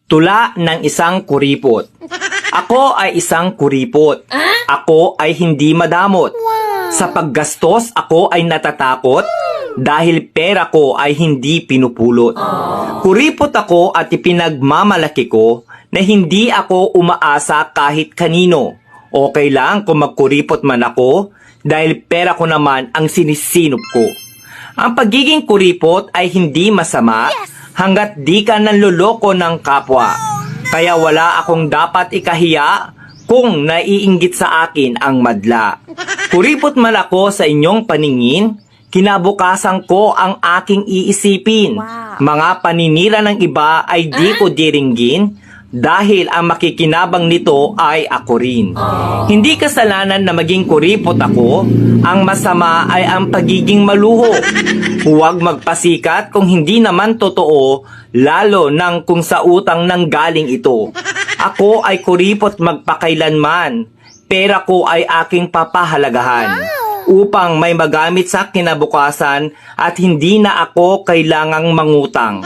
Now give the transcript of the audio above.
Tula ng isang kuripot. Ako ay isang kuripot. Ako ay hindi madamot. Sa paggastos ako ay natatakot dahil pera ko ay hindi pinupulot. Kuripot ako at ipinagmamalaki ko na hindi ako umaasa kahit kanino. Okay lang kung magkuripot man ako dahil pera ko naman ang sinisinop ko. Ang pagiging kuripot ay hindi masama hanggat di ka nanloloko ng kapwa. Kaya wala akong dapat ikahiya kung naiinggit sa akin ang madla. Kuripot man ako sa inyong paningin, kinabukasan ko ang aking iisipin. Mga paninira ng iba ay di ko diringgin dahil ang makikinabang nito ay ako rin. Hindi kasalanan na maging kuripot ako, ang masama ay ang pagiging maluho. Huwag magpasikat kung hindi naman totoo, lalo nang kung sa utang nang galing ito. Ako ay kuripot magpakailanman, pera ko ay aking papahalagahan upang may magamit sa kinabukasan at hindi na ako kailangang mangutang.